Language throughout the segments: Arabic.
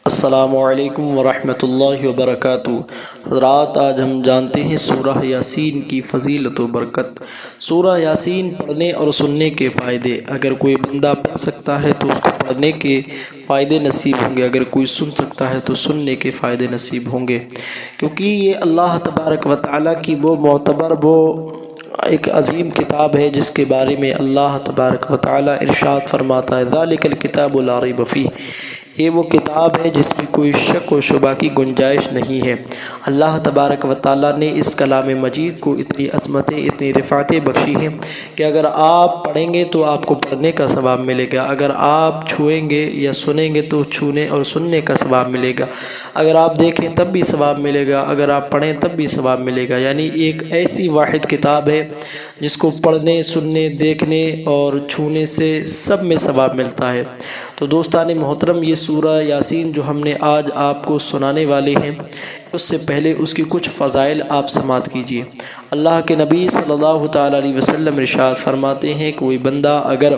السلام علیکم ورحمۃ اللہ وبرکاتہ۔ حضرات، آج ہم جانتے ہیں سورہ یاسین کی فضیلت و برکت۔ سورہ یاسین پڑھنے اور سننے کے فائدے۔ اگر کوئی بندہ پڑھ سکتا ہے تو اس کو پڑھنے کے فائدے نصیب ہوں گے، اگر کوئی سن سکتا ہے تو سننے کے فائدے نصیب ہوں گے، کیونکہ یہ اللہ تبارک و تعالیٰ کی وہ معتبر ایک عظیم کتاب ہے جس کے بارے میں اللہ تبارک و تعالیٰ ارشاد فرماتا ہے ذالک الکتاب لا ریب فیہ، یہ وہ کتاب ہے جس میں کوئی شک و شبہ کی گنجائش نہیں ہے۔ اللہ تبارک و تعالیٰ نے اس کلام مجید کو اتنی عظمتیں، اتنی رفعتیں بخشی ہیں کہ اگر آپ پڑھیں گے تو آپ کو پڑھنے کا ثواب ملے گا، اگر آپ چھوئیں گے یا سنیں گے تو چھونے اور سننے کا ثواب ملے گا، اگر آپ دیکھیں تب بھی ثواب ملے گا، اگر آپ پڑھیں تب بھی ثواب ملے گا۔ یعنی ایک ایسی واحد کتاب ہے جس کو پڑھنے، سننے، دیکھنے اور چھونے سے سب میں ثواب ملتا ہے۔ تو دوستان محترم، یہ سورہ یاسین جو ہم نے آج آپ کو سنانے والے ہیں، اس سے پہلے اس کی کچھ فضائل آپ سماعت کیجیے۔ اللہ کے نبی صلی اللہ تعالیٰ علیہ وسلم ارشاد فرماتے ہیں، کوئی بندہ اگر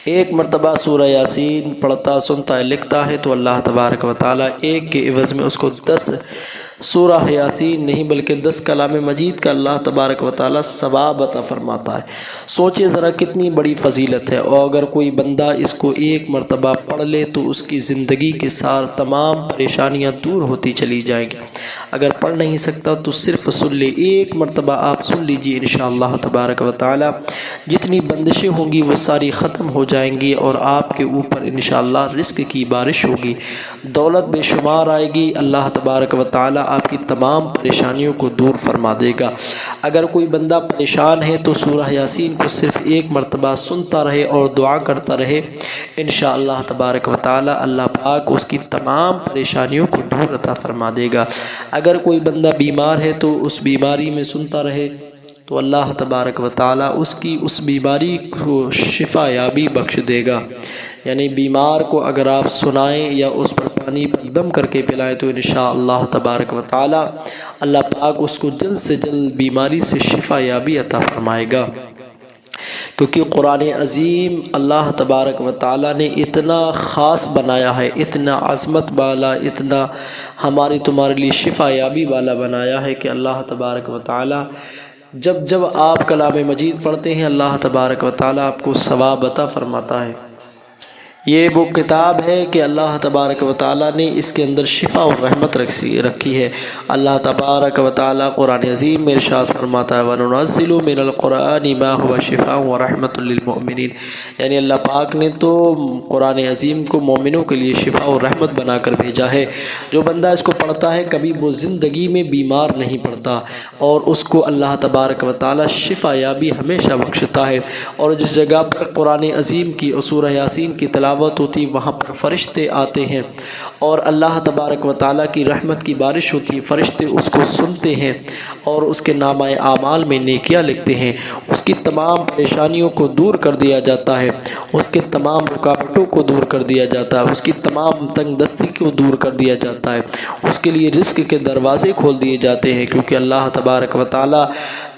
ایک مرتبہ سورہ یاسین پڑھتا، سنتا ہے، لکھتا ہے تو اللہ تبارک و تعالیٰ ایک کے عوض میں اس کو 10 سورہ یاسین نہیں بلکہ 10 کلام مجید کا اللہ تبارک و تعالیٰ ثواب عطا فرماتا ہے۔ سوچے ذرا کتنی بڑی فضیلت ہے، اور اگر کوئی بندہ اس کو ایک مرتبہ پڑھ لے تو اس کی زندگی کے ساتھ تمام پریشانیاں دور ہوتی چلی جائیں گی۔ اگر پڑھ نہیں سکتا تو صرف سن لے، ایک مرتبہ آپ سن لیجیے، انشاءاللہ تبارک و تعالیٰ جتنی بندشیں ہوں گی وہ ساری ختم ہو جائیں گی، اور آپ کے اوپر انشاءاللہ رزق کی بارش ہوگی، دولت بے شمار آئے گی، اللہ تبارک و تعالیٰ آپ کی تمام پریشانیوں کو دور فرما دے گا۔ اگر کوئی بندہ پریشان ہے تو سورہ یاسین کو صرف ایک مرتبہ سنتا رہے اور دعا کرتا رہے، انشاءاللہ تبارک و تعالیٰ اللہ پاک اس کی تمام پریشانیوں کو دور عطا فرما دے گا۔ اگر کوئی بندہ بیمار ہے تو اس بیماری میں سنتا رہے تو اللہ تبارک و تعالیٰ اس کی اس بیماری کو شفا یابی بخش دے گا۔ یعنی بیمار کو اگر آپ سنائیں یا اس پر پانی پر دم کر کے پلائیں تو انشاءاللہ تبارک و تعالیٰ اللہ پاک اس کو جلد سے جلد بیماری سے شفا یابی عطا فرمائے گا، کیونکہ قرآن عظیم اللہ تبارک و تعالیٰ نے اتنا خاص بنایا ہے، اتنا عظمت والا، اتنا ہماری تمہارے لیے شفا یابی والا بنایا ہے کہ اللہ تبارک و تعالیٰ جب آپ کلام مجید پڑھتے ہیں اللہ تبارک و تعالیٰ آپ کو ثواب عطا فرماتا ہے۔ یہ وہ کتاب ہے کہ اللہ تبارک و تعالیٰ نے اس کے اندر شفا اور رحمت رکھی ہے۔ اللہ تبارک و تعالیٰ قرآن عظیم میں ارشاد فرماتا ہے وَنُنَزِّلُ مِنَ الْقُرْآنِ مَا هُوَ شِفَاءٌ وَرَحْمَةٌ لِّلْمُؤْمِنِينَ، یعنی اللہ پاک نے تو قرآن عظیم کو مومنوں کے لیے شفا اور رحمت بنا کر بھیجا ہے۔ جو بندہ اس کو پڑھتا ہے کبھی وہ زندگی میں بیمار نہیں پڑتا، اور اس کو اللہ تبارک و تعالیٰ شفا یابی ہمیشہ بخشتا ہے۔ اور جس جگہ پر قرآن عظیم کی اور سورہ یاسین کی تلاوت ہوتی وہاں پر فرشتے آتے ہیں اور اللہ تبارک و تعالیٰ کی رحمت کی بارش ہوتی ہے، فرشتے اس کو سنتے ہیں اور اس کے نامہ اعمال میں نیکیاں لکھتے ہیں، اس کی تمام پریشانیوں کو دور کر دیا جاتا ہے، اس کے تمام رکاوٹوں کو دور کر دیا جاتا ہے، اس کی تمام تنگ دستی کو دور کر دیا جاتا ہے، اس کے لیے رزق کے دروازے کھول دیے جاتے ہیں، کیونکہ اللہ تبارک و تعالیٰ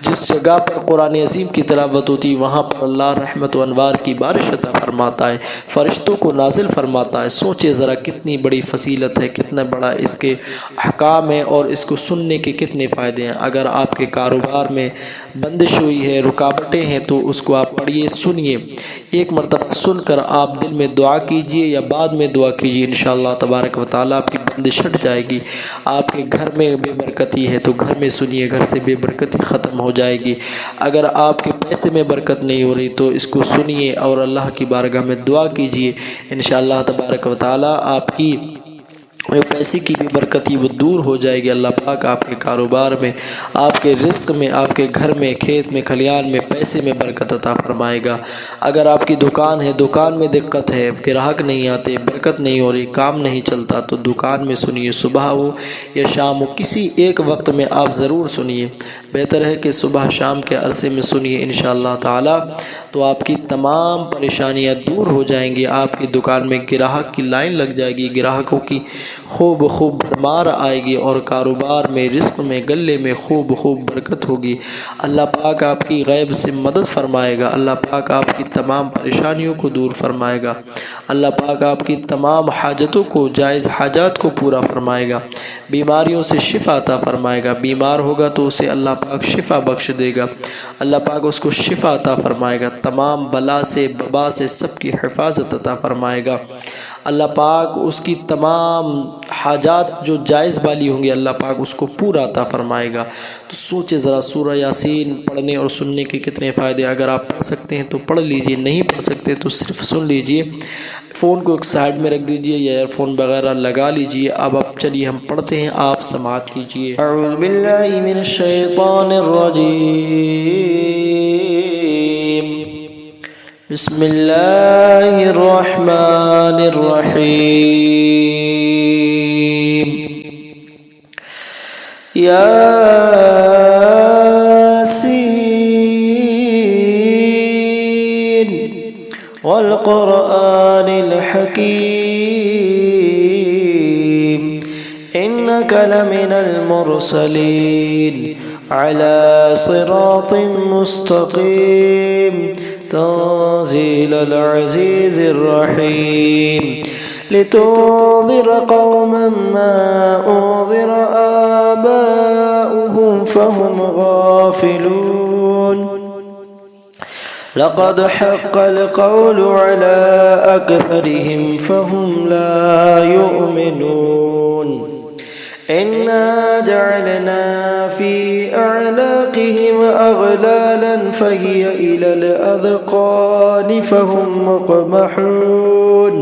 جس جگہ پر قرآن عظیم کی تلاوت ہوتی وہاں پر اللہ رحمت و انوار کی بارش عطا فرماتا ہے، فرشتوں کو نازل فرماتا ہے۔ سوچے ذرا کتنی بڑی فضیلت ہے، کتنا بڑا اس کے احکام ہے، اور اس کو سننے کے کتنے فائدے ہیں۔ اگر آپ کے کاروبار میں بندش ہوئی ہے، رکاوٹیں ہیں، تو اس کو آپ پڑھیے، سنیے، ایک مرتبہ سن کر آپ دل میں دعا کیجئے یا بعد میں دعا کیجئے، انشاءاللہ تبارک و تعالیٰ آپ کی بندش ہٹ جائے گی۔ آپ کے گھر میں بے برکتی ہے تو گھر میں سنیے، گھر سے بے برکتی ختم ہو جائے گی۔ اگر آپ کے پیسے میں برکت نہیں ہو رہی تو اس کو سنیے اور اللہ کی بارگاہ میں دعا کیجئے، انشاءاللہ تبارک و تعالیٰ آپ کی پیسے کی بھی برکتی وہ دور ہو جائے گی۔ اللہ پاک آپ کے کاروبار میں، آپ کے رزق میں، آپ کے گھر میں، کھیت میں، کھلیان میں، پیسے میں برکت عطا فرمائے گا۔ اگر آپ کی دکان ہے، دکان میں دقت ہے، گراہک نہیں آتے، برکت نہیں ہو رہی، کام نہیں چلتا، تو دکان میں سنیے، صبح ہو یا شام ہو، کسی ایک وقت میں آپ ضرور سنیے، بہتر ہے کہ صبح شام کے عرصے میں سنیے، انشاءاللہ تعالی तो आपकी तमाम परेशानियां दूर हो जाएंगी। आपकी दुकान में ग्राहक की लाइन लग जाएगी, ग्राहकों की खूब भरमार आएगी और कारोबार में, रिस्क में, गले में खूब बरकत होगी। अल्लाह पाक आपकी गैब से मदद फरमाएगा। अल्लाह पाक आपकी तमाम परेशानियों को दूर फरमाएगा। अल्लाह पाक आपकी तमाम हाजतों को, जायज़ हाजात को पूरा फरमाएगा। बीमारियों से शिफा अता फरमाएगा। बीमार होगा तो उसे अल्लाह पाक शिफा बख्श देगा। अल्लाह पाक उसको शिफा अता फरमाएगा। तमाम बला से, बबा से सबकी हिफाजत अता फरमाएगा। अल्लाह पाक उसकी तमाम हाजात जो जायज़ वाली होंगी अल्लाह पाक उसको पूरा अता फरमाएगा। तो सोचे ज़रा, सूरह यासीन पढ़ने और सुनने के कितने फ़ायदे। अगर आप पढ़ सकते हैं तो पढ़ लीजिए, नहीं पढ़ सकते तो सिर्फ सुन लीजिए। फ़ोन को एक साइड में रख दीजिए या ईयरफोन वगैरह लगा लीजिए। अब चलिए हम पढ़ते हैं, आप समाअत कीजिए। अऊज़ु बिल्लाहि मिनश शैतानिर रजीम। बिस्मिल्लाहिर रहमानिर रहीम। यासीन वल क़ुरआनिल हकीम इन्नका लमिनल मुरसलीन अला सिरातिम मुस्तक़ीम तंज़ीलल अज़ीज़िर रहीम लितुन्ज़िर क़ौमन मा उन्ज़िर आबाउहुम फ़हुम गाफ़िलून लक़द हक़्क़ल क़ौलु अला अक्सरिहिम फ़हुम ला युमिनून इन्ना जअलना फ़ी अअनाक़िहिम अग़लालन फ़हिय इलल अज़क़ानि फ़हुम मुक़महून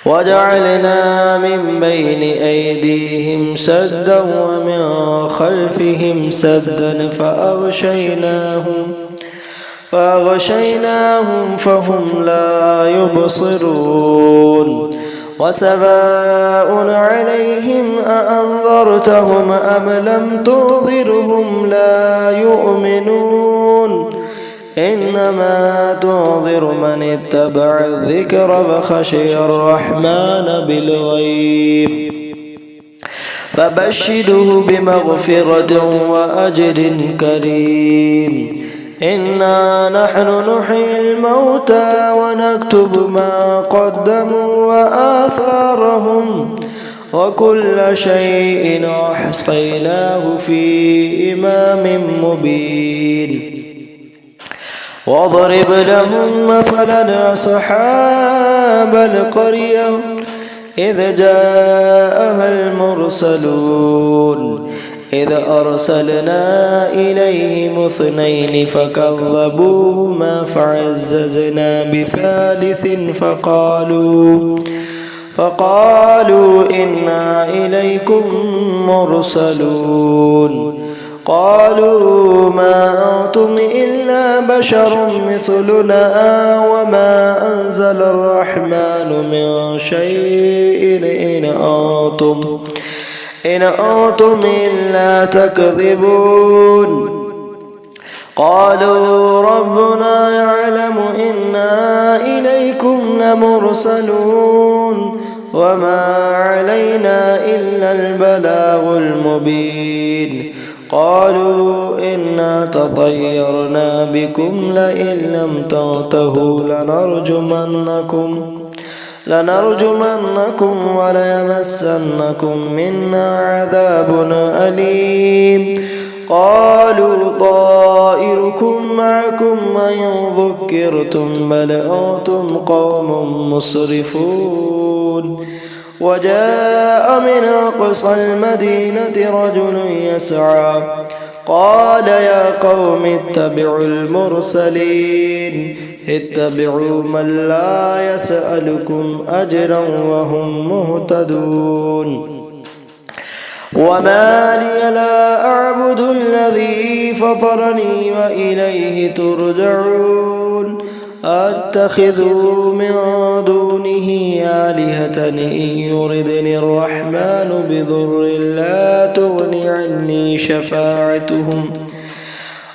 वजअलना मिन बैनि अयदीहिम सद्दन व मिन ख़ल्फ़िहिम सद्दन फ़अग़शयनाहुम फ़हुम ला युबसिरून वसवाउन अलैहिम अअन्ज़रतहुम अम लम तुन्ज़िरहुम ला युमिनून इन्नमा तुन्ज़िरु मन इत्तबअ अज़्ज़िक्र व ख़शिय अर्रहमान बिलग़ैब फबश्शिरहु बिमग़फ़िरतिन व अज्रिन करीम इन्ना नहनु नुह्यिल मौता व नक्तुबु मा क़द्दमू व आसारहुम व कुल्ल शैइन अहसयनाहु फ़ी इमामिन मुबीन वضرب لهم مثلا أصحاب القرية إذ جاءها المرسلون إذ أرسلنا إليهم اثنين فكذبوهما فعززنا بثالث فقالوا إنا إليكم مرسلون قالوا ما أنتم إلا بشر مثلنا وما أنزل الرحمن من شيء إن أنتم إلا تكذبون قالوا ربنا يعلم إنا إليكم لمرسلون وما علينا إلا البلاغ المبين قالوا إنا تطيرنا بكم لئن لم تنتهوا لنرجمنكم وليمسنكم منا عذاب أليم قالوا طائركم معكم وإن ذكرتم بل أنتم قوم مسرفون وجاء من أقصى المدينة رجل يسعى قال يا قوم اتبعوا المرسلين اتبعوا من لا يسألكم أجرا وهم مهتدون وما لي لا أعبد الذي فطرني وإليه ترجعون أتخذ من دونه آلهة إن يردني الرحمن بضر لا تغني عني شفاعتهم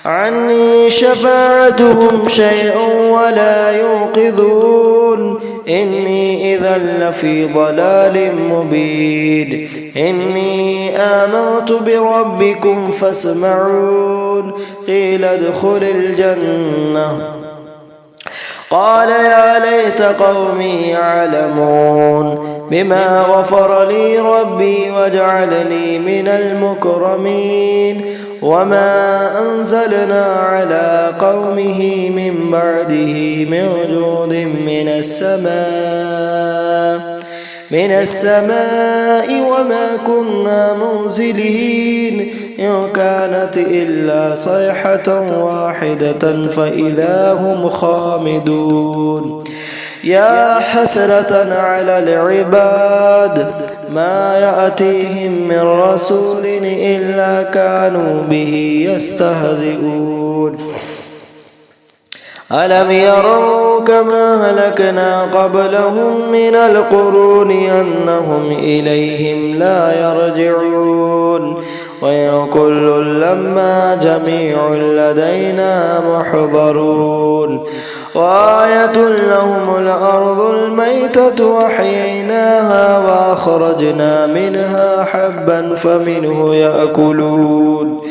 عني شفاعتهم شيئا ولا ينقذون إني إذا لفي ضلال مبين إني آمنت بربكم فاسمعون قيل ادخل الجنة قال يا ليت قومي يعلمون بما غفر لي ربي وجعلني من المكرمين وما أنزلنا على قومه من بعده من جود من السماء وما كنا منزلين إن كانت إلا صيحة واحدة فإذا هم خامدون يا حسرة على العباد ما يأتيهم من رسول إلا كانوا به يستهزئون ألم يروا كما هلكنا قبلهم من القرون أنهم إليهم لا يرجعون وإن كل لما جميع لدينا محضرون وآية لهم الأرض الميتة وأحييناها وأخرجنا منها حبا فمنه يأكلون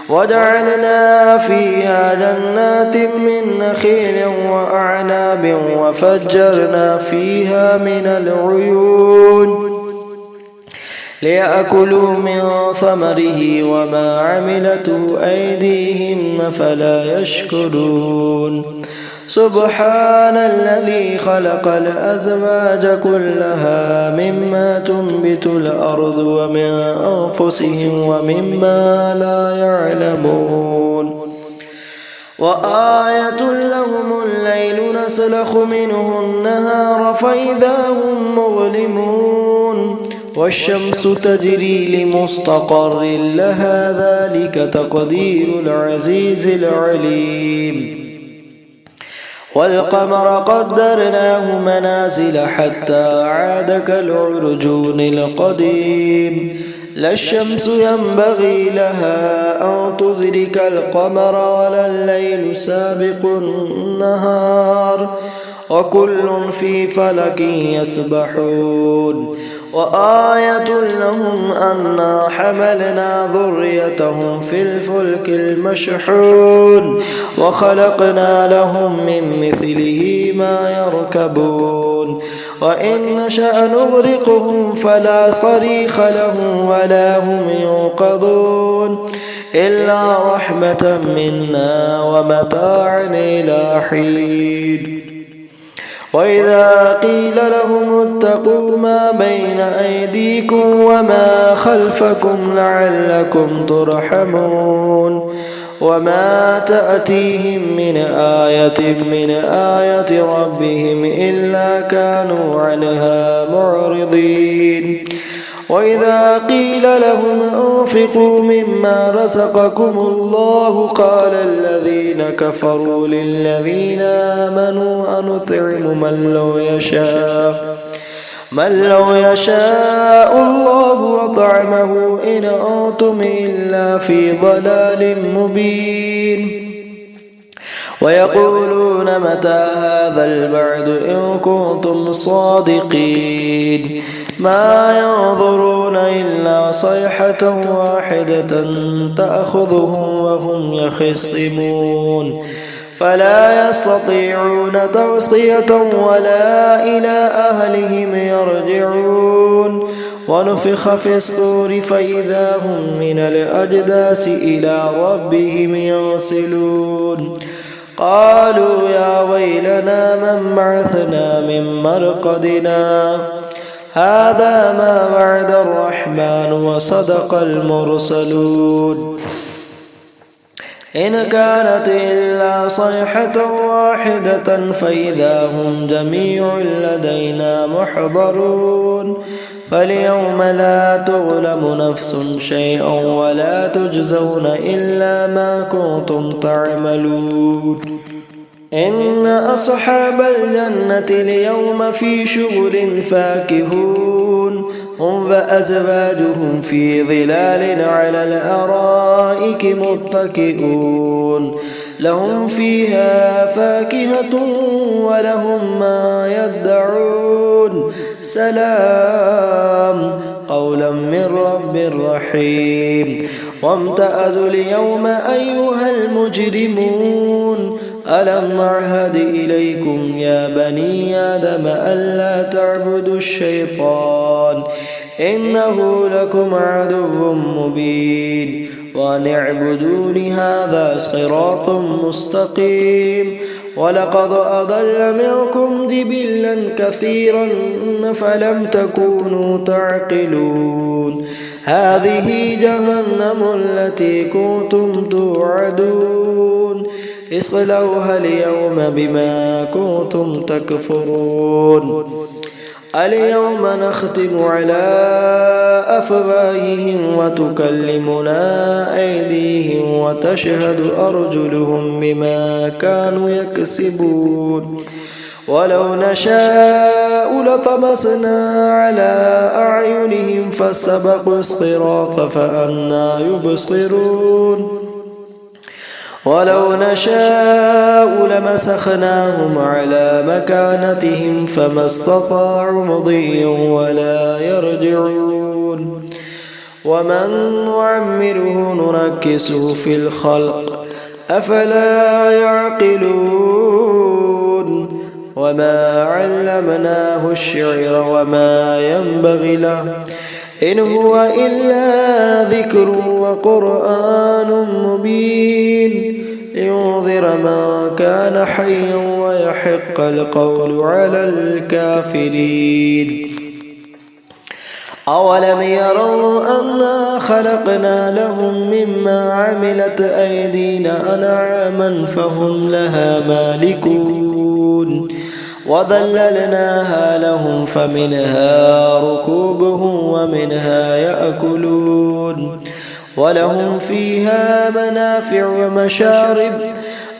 وجعلنا فيها جنات من نخيل وأعناب وفجرنا فيها من العيون ليأكلوا من ثمره وما عملته أيديهم فلا يشكرون سبحان الذي خلق الأزواج كلها مما تنبت الأرض ومن أنفسهم ومما لا يعلمون وآية لهم الليل نسلخ منه النهار فإذا هم مظلمون والشمس تجري لمستقر لها ذلك تقدير العزيز العليم والقمر قدرناه منازل حتى عاد كالعرجون القديم لا الشمس ينبغي لها أن تدرك القمر ولا الليل سابق النهار وكل في فلك يسبحون وآية لهم أنا حملنا ذريتهم في الفلك المشحون وخلقنا لهم من مثله ما يركبون وإن نشأ نغرقهم فلا صريخ لهم ولا هم ينقذون إلا رحمة منا ومتاعا إلى حين وإذا قيل لهم اتقوا ما بين أيديكم وما خلفكم لعلكم ترحمون وما تأتيهم من آية ربهم إلا كانوا عنها معرضين وإذا قيل لهم انفقوا مما رزقكم الله قال الذين كفروا للذين آمنوا أنطعم من لو يشاء الله أطعمه إن أنتم إلا في ضلال مبين ويقولون متى هذا البعد إن كنتم صادقين ما ينظرون إلا صيحة واحدة تأخذهم وهم يخصمون فلا يستطيعون توصية ولا إلى أهلهم يرجعون ونفخ في الصور فإذا هم من الأجداث إلى ربهم ينسلون قالوا يا ويلنا من بعثنا من مرقدنا هذا ما وعد الرحمن وصدق المرسلون إن كانت إلا صيحة واحدة فإذا هم جميع لدينا محضرون فاليوم لا تظلم نفس شيئا ولا تجزون إلا ما كنتم تعملون إن أصحاب الجنة اليوم في شغل فاكهون هم وأزواجهم في ظلال على الأرائك متكئون لهم فيها فاكهة ولهم ما يدعون سلام قولا من رب رحيم وامتازوا اليوم أيها المجرمون ألم أعهد إليكم يا بني آدم ألا تعبدوا الشيطان إنه لكم عدو مبين وأن اعبدوني هذا صراط مستقيم ولقد أضل منكم جبلا كثيرا فلم تكونوا تعقلون هذه جهنم التي كنتم توعدون اصلوها اليوم بما كنتم تكفرون اليوم نختم على أفواههم وتكلمنا أيديهم وتشهد أرجلهم بما كانوا يكسبون ولو نشاء لطمسنا على أعينهم فاستبقوا الصراط فأنى يبصرون ولو نشاء لمسخناهم على مكانتهم فما استطاعوا مضيا ولا يرجعون ومن نعمره ننكسه في الخلق أفلا يعقلون وما علمناه الشعر وما ينبغي له إن هو إلا ذكر وقرآن مبين لينذر من كان حيا ويحق القول على الكافرين أولم يروا أنا خلقنا لهم مما عملت أيدينا أنعاما فهم لها مالكون وذللناها لهم فمنها ركوبهم ومنها يأكلون ولهم فيها منافع ومشارب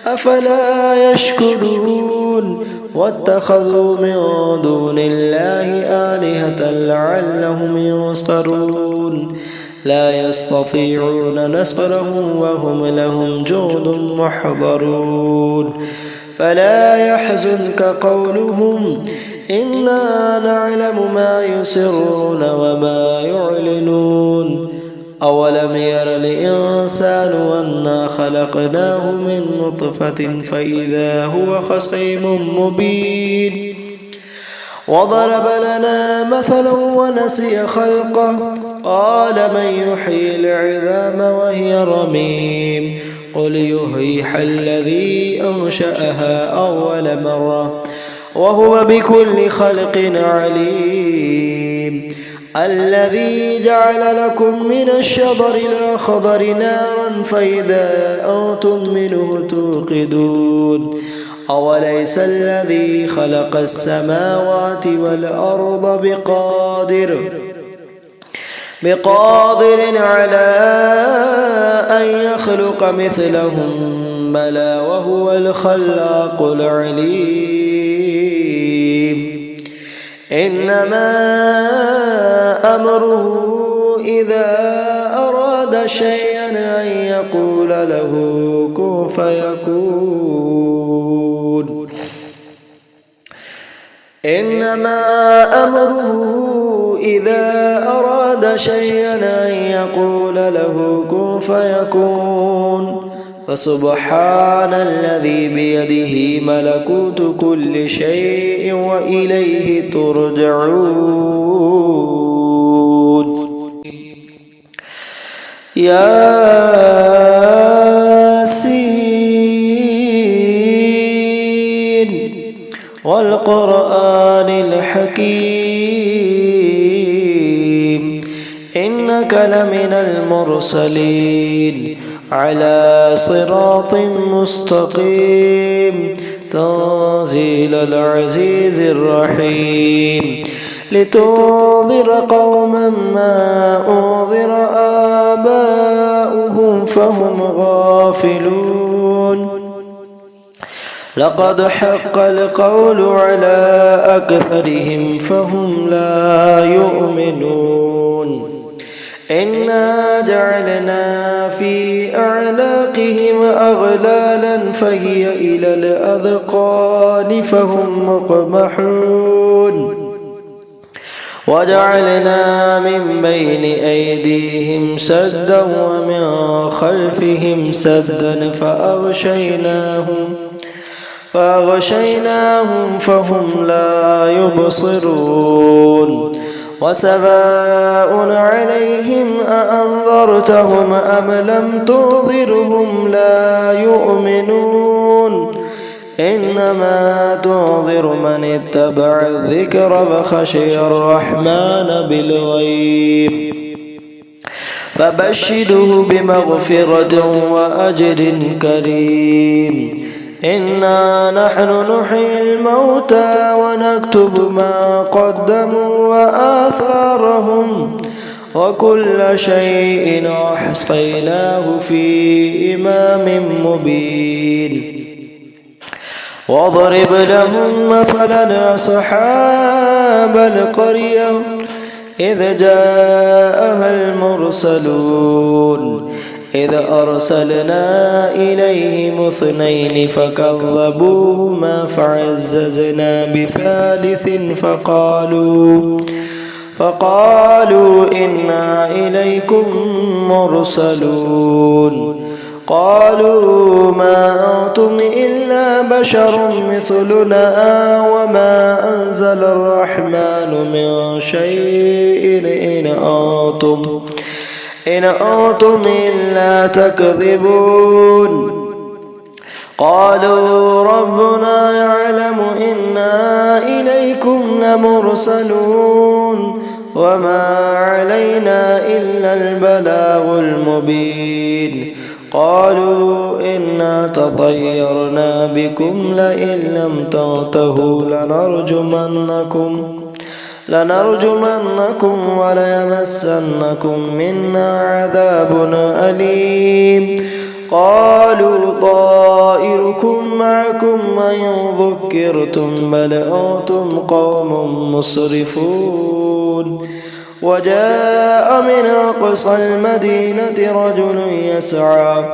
أفلا يشكرون واتخذوا من دون الله آلهة لعلهم ينصرون لا يستطيعون نصرهم وهم لهم جند محضرون فلا يحزنك قولهم إنا نعلم ما يسرون وما يعلنون أولم ير الإنسان أنا خلقناه من نطفة فإذا هو خصيم مبين وضرب لنا مثلا ونسي خلقه قال من يحيي العظام وهي رميم قل يحييها الذي أنشأها أول مرة وهو بكل خلق عليم الذي جعل لكم من الشجر الأخضر نارا فإذا أنتم منه توقدون أوليس الذي خلق السماوات والأرض بقادر على أن يخلق مثلهم بلى وهو الخلاق العليم إنما أمره إذا أراد شيئا أن يقول له كن فيكون إنما أمره إذا أراد شيئا أن يقول له كن فيكون فسبحان الذي بيده ملكوت كل شيء وإليه ترجعون ياسين والقرآن الحكيم إنك لمن المرسلين على صراط مستقيم تنزيل العزيز الرحيم لتنذر قوما ما أنذر آباؤهم فهم غافلون لقد حق القول على أكثرهم فهم لا يؤمنون إنا جعلنا في أعناقهم أغلالا فهي إلى الأذقان فهم مقمحون وجعلنا من بين أيديهم سدا ومن خلفهم سدا فأغشيناهم فهم لا يبصرون وسواء عليهم أأنذرتهم أم لم تنذرهم لا يؤمنون إنما تنذر من اتبع الذكر وخشي الرحمن بالغيب فبشره بمغفرة وأجر كريم إنا نحن نحيي الموتى ونكتب ما قدموا وآثارهم وكل شيء أحصيناه في إمام مبين واضرب لهم مثلا أصحاب القرية إذ جاءها المرسلون إذ أرسلنا إليهم اثنين فكذبوهما فعززنا بثالث فقالوا إنا إليكم مرسلون قالوا ما أنتم إلا بشر مثلنا وما أنزل الرحمن من شيء إن أنتم إلا تكذبون قالوا ربنا يعلم إنا إليكم لمرسلون وما علينا إلا البلاغ المبين قالوا إنا تطيرنا بكم لئن لم تنتهوا لنرجمنكم وليمسنكم منا عذاب أليم قالوا طائركم معكم وإن ذكرتم بل أنتم قوم مسرفون وجاء من أقصى المدينة رجل يسعى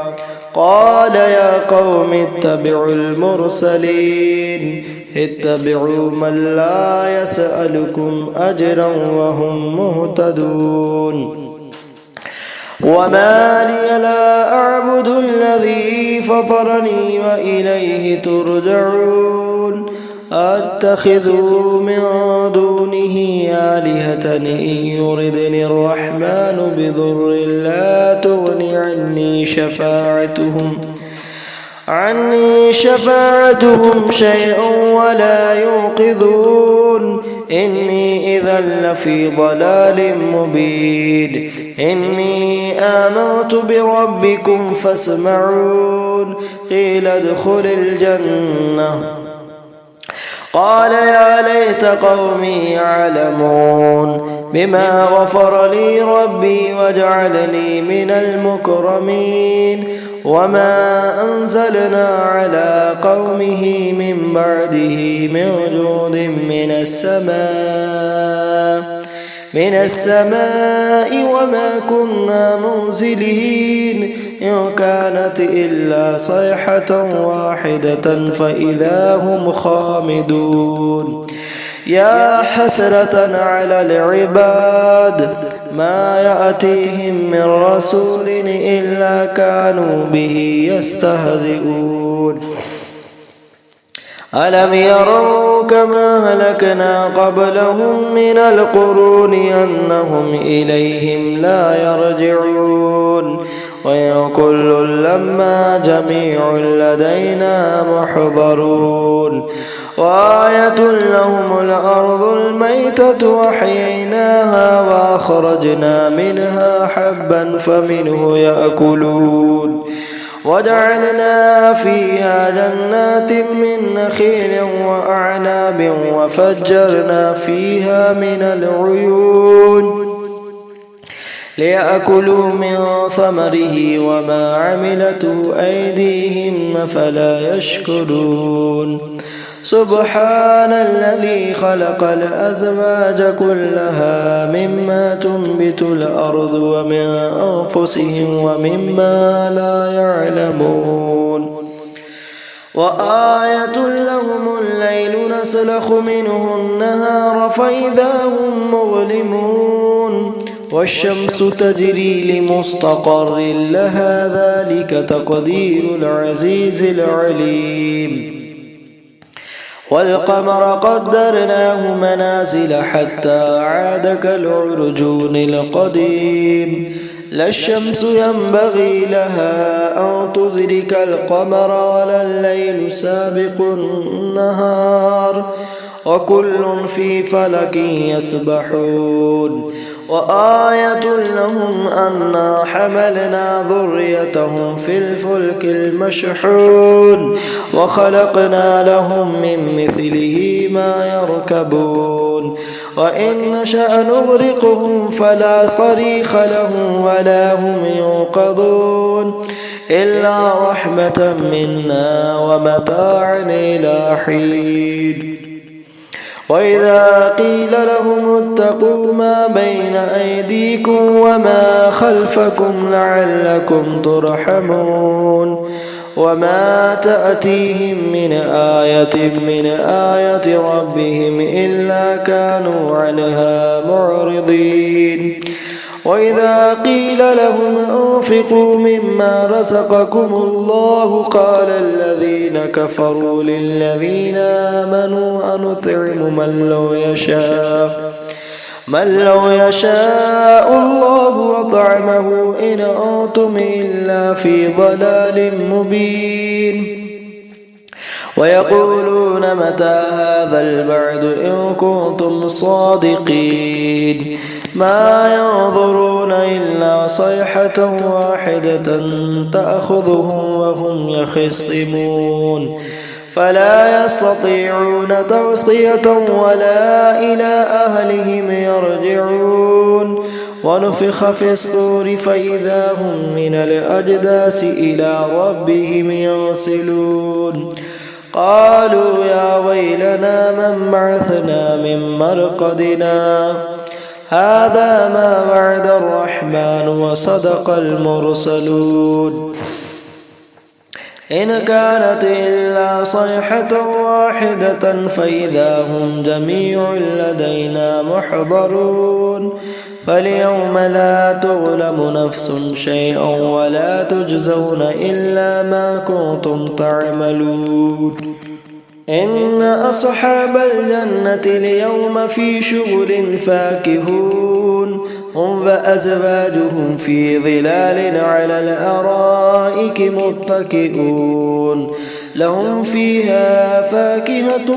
قال يا قوم اتبعوا المرسلين اتبعوا من لا يسألكم أجرا وهم مهتدون وما لي لا أعبد الذي فطرني وإليه ترجعون أتخذ من دونه آلهة إن يردني الرحمن بضر لا تغني عني شفاعتهم شيئا ولا ينقذون إني إذا لفي ضلال مبين إني آمنت بربكم فاسمعون قيل ادخل الجنة قال يا ليت قومي يعلمون بما غفر لي ربي وجعلني من المكرمين وما أنزلنا على قومه من بعده من جود من السماء وما كنا منزلين إن كانت إلا صيحة واحدة فإذا هم خامدون يا حسرة على العباد ما يأتيهم من رسول إلا كانوا به يستهزئون ألم يروا كما هلكنا قبلهم من القرون أنهم إليهم لا يرجعون وإن كل لما جميع لدينا محضرون وآية لهم الأرض الميتة وحييناها وأخرجنا منها حبا فمنه يأكلون وجعلنا فيها جنات من نخيل وأعناب وفجرنا فيها من العيون ليأكلوا من ثمره وما عملته أيديهم أفلا يشكرون سبحان الذي خلق الأزواج كلها مما تنبت الأرض ومن أنفسهم ومما لا يعلمون وآية لهم الليل نسلخ منه النهار فإذا هم مظلمون والشمس تجري لمستقر لها ذلك تقدير العزيز العليم والقمر قدرناه منازل حتى عاد كالعرجون القديم لا الشمس ينبغي لها أن تدرك القمر ولا الليل سابق النهار وكل في فلك يسبحون وآية لهم أنا حملنا ذريتهم في الفلك المشحون وخلقنا لهم من مثله ما يركبون وإن نشأ نغرقهم فلا صريخ لهم ولا هم ينقذون إلا رحمة منا ومتاعا إلى حين وإذا قيل لهم اتقوا ما بين أيديكم وما خلفكم لعلكم ترحمون وما تأتيهم من آية ربهم إلا كانوا عنها معرضين وإذا قيل لهم انفقوا مما رزقكم الله قال الذين كفروا للذين آمنوا أنطعم من لو يشاء الله أطعمه إن أنتم إلا في ضلال مبين ويقولون متى هذا البعد إن كنتم صادقين ما ينظرون إلا صيحة واحدة تأخذهم وهم يخصمون فلا يستطيعون توصية ولا إلى أهلهم يرجعون ونفخ في الصور فإذا هم من الأجداث إلى ربهم ينسلون قالوا يا ويلنا من بعثنا من مرقدنا هذا ما وعد الرحمن وصدق المرسلون إن كانت إلا صيحة واحدة فإذا هم جميع لدينا محضرون فاليوم لا تظلم نفس شيئا ولا تجزون إلا ما كنتم تعملون إن أصحاب الجنة اليوم في شغل فاكهون هم وأزواجهم في ظلال على الأرائك متكئون لهم فيها فاكهة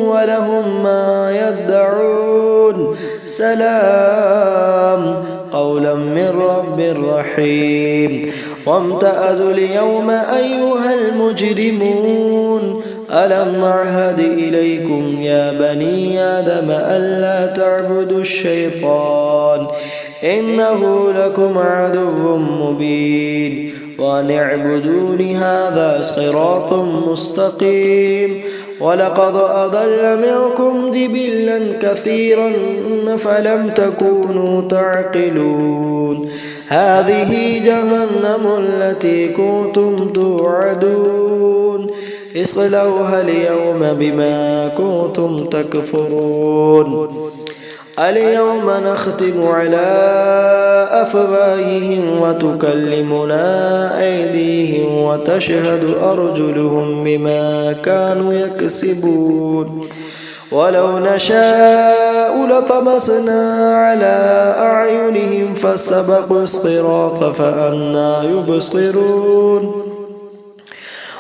ولهم ما يدعون سلام قولا من رب رحيم وامتازوا اليوم أيها المجرمون ألم أعهد إليكم يا بني آدم ألا تعبدوا الشيطان إنه لكم عدو مبين وأن اعبدوني هذا صراط مستقيم ولقد أضل منكم جبلا كثيرا فلم تكونوا تعقلون هذه جهنم التي كنتم توعدون اصلوها اليوم بما كنتم تكفرون اليوم نختم على أفواههم وتكلمنا أيديهم وتشهد أرجلهم بما كانوا يكسبون ولو نشاء لطمسنا على أعينهم فاستبقوا الصراط فأنى يبصرون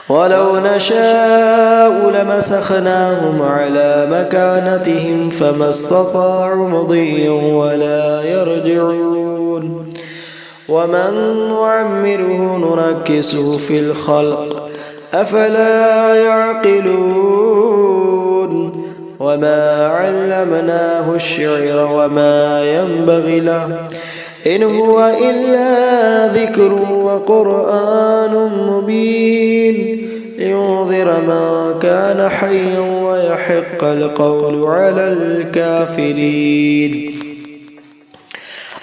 ولو نشاء لمسخناهم على مكانتهم فما استطاعوا مضيا ولا يرجعون ومن نعمره ننكسه في الخلق أفلا يعقلون وما علمناه الشعر وما ينبغي له إن هو إلا ذكر وقرآن مبين لينذر من كان حيا ويحق القول على الكافرين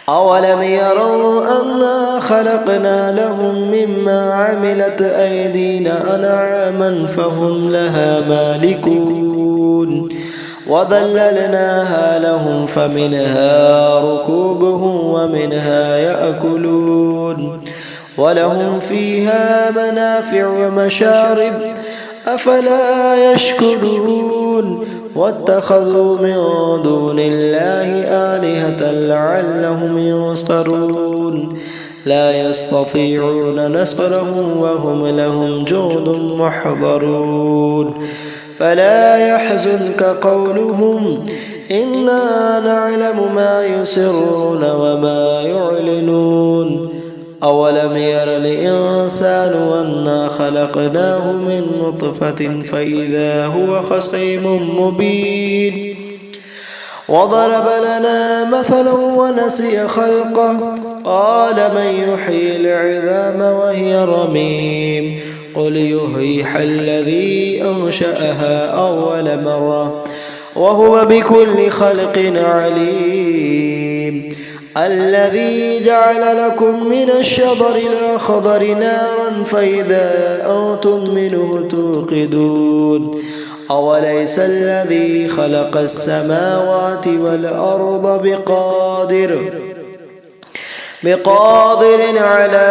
أولم يروا أنا خلقنا لهم مما عملت أيدينا أنعاما فهم لها مالكون وذللناها لهم فمنها ركوبهم ومنها يأكلون ولهم فيها منافع ومشارب أفلا يشكرون واتخذوا من دون الله آلهة لعلهم ينصرون لا يستطيعون نصرهم وهم لهم جند محضرون فلا يحزنك قولهم إنا نعلم ما يسرون وما يعلنون أولم ير الإنسان أنا خلقناه من نطفة فإذا هو خصيم مبين وضرب لنا مثلا ونسي خلقه قال من يحيي العظام وهي رميم قل يحييها الذي أنشأها أول مرة وهو بكل خلق عليم الذي جعل لكم من الشجر الأخضر نارا فإذا أنتم منه توقدون أوليس الذي خلق السماوات والأرض بقادر على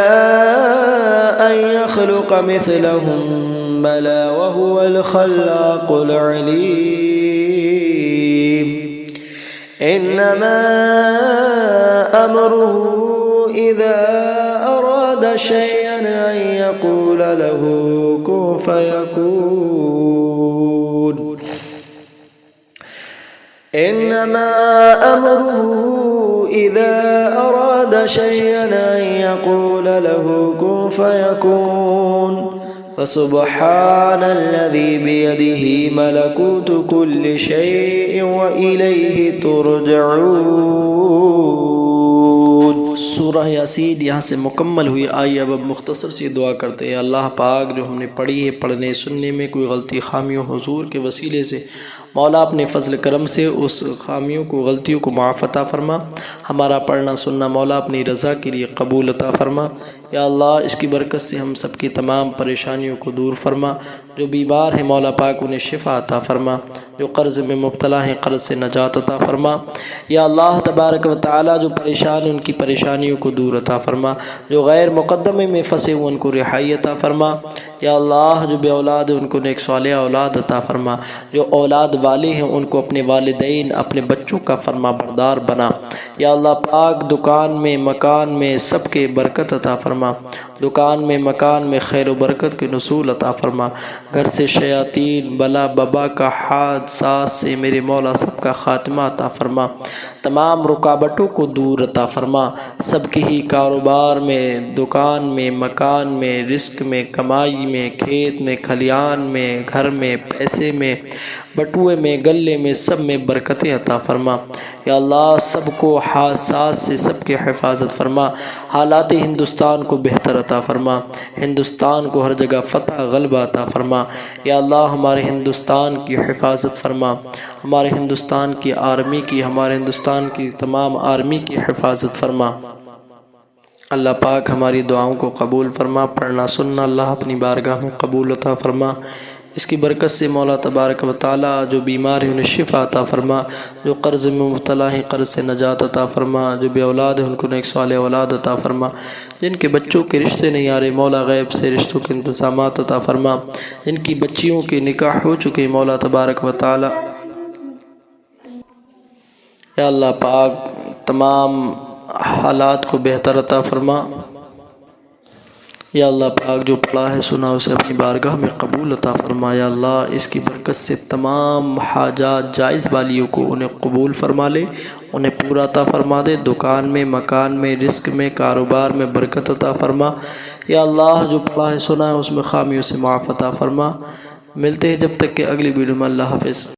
أن يخلق مثلهم بلى وهو الخلاق العليم إنما أمره إذا أراد شيئا أن يقول له كن فيكون إنما أمره إذا أراد شيئا أن يقول له كن فيكون فسبحان الذي بيده ملكوت كل شيء وإليه ترجعون۔ سورہ یاسین یہاں سے مکمل ہوئی۔ آئیے اب مختصر سی دعا کرتے ہیں۔ اللہ پاک جو ہم نے پڑھی ہے، پڑھنے سننے میں کوئی غلطی خامیوں حضور کے وسیلے سے مولا اپنے فضل کرم سے اس خامیوں کو غلطیوں کو معاف عطا فرما۔ ہمارا پڑھنا سننا مولا اپنی رضا کے لیے قبول عطا فرما۔ یا اللہ اس کی برکت سے ہم سب کی تمام پریشانیوں کو دور فرما۔ جو بیمار ہیں مولا پاک انہیں شفا عطا فرما۔ جو قرض میں مبتلا ہیں قرض سے نجات عطا فرما۔ یا اللہ تبارک و تعالی جو پریشان ہیں ان کی پریشانیوں کو دور عطا فرما۔ جو غیر مقدمے میں پھنسے ہوئے ان کو رہائی عطا فرما۔ یا اللہ جو بے اولاد ہیں ان کو نیک صالح اولاد عطا فرما۔ جو اولاد والے ہیں ان کو اپنے والدین اپنے بچوں کا فرما بردار بنا۔ یا اللہ پاک دکان میں مکان میں سب کے برکت عطا فرما۔ دکان میں مکان میں خیر و برکت کے نزول عطا فرما۔ گھر سے شیاطین بلا ببا کا حادثات سے میرے مولا سب کا خاتمہ عطا فرما۔ تمام رکاوٹوں کو دور عطا فرما۔ سب کے ہی کاروبار میں دکان میں مکان میں رزق میں کمائی میں کھیت میں کھلیان میں گھر میں پیسے میں بٹوئے میں گلے میں سب میں برکتیں عطا فرما۔ یا اللہ سب کو حادثات سے سب کے حفاظت فرما۔ حالات ہندوستان کو بہتر عطا فرما۔ ہندوستان کو ہر جگہ فتح غلبہ عطا فرما۔ یا اللہ ہمارے ہندوستان کی حفاظت فرما۔ ہمارے ہندوستان کی آرمی کی ہمارے ہندوستان کی تمام آرمی کی حفاظت فرما۔ اللہ پاک ہماری دعاؤں کو قبول فرما۔ پڑھنا سننا اللہ اپنی بارگاہ میں قبول عطا فرما۔ اس کی برکت سے مولا تبارک و تعالی جو بیمار ہیں انہیں شفا عطا فرما۔ جو قرض میں مبتلا ہیں قرض سے نجات عطا فرما۔ جو بے اولاد ہیں ان کو نیک صالح اولاد عطا فرما۔ جن کے بچوں کے رشتے نہیں آ رہے مولا غیب سے رشتوں کے انتظامات عطا فرما۔ جن کی بچیوں کے نکاح ہو چکے مولا تبارک و تعالی یا اللہ پاک تمام حالات کو بہتر عطا فرما۔ یا اللہ پاک جو پڑھا ہے سنا اسے اپنی بارگاہ میں قبول عطا فرما۔ یا اللہ اس کی برکت سے تمام حاجات جائز والیوں کو انہیں قبول فرما لے، انہیں پورا عطا فرما دے۔ دکان میں مکان میں رزق میں کاروبار میں برکت عطا فرما۔ یا اللہ جو پڑھا ہے سنا ہے اس میں خامیوں سے معاف عطا فرما۔ ملتے ہیں جب تک کہ اگلی ویڈیو میں۔ اللہ حافظ۔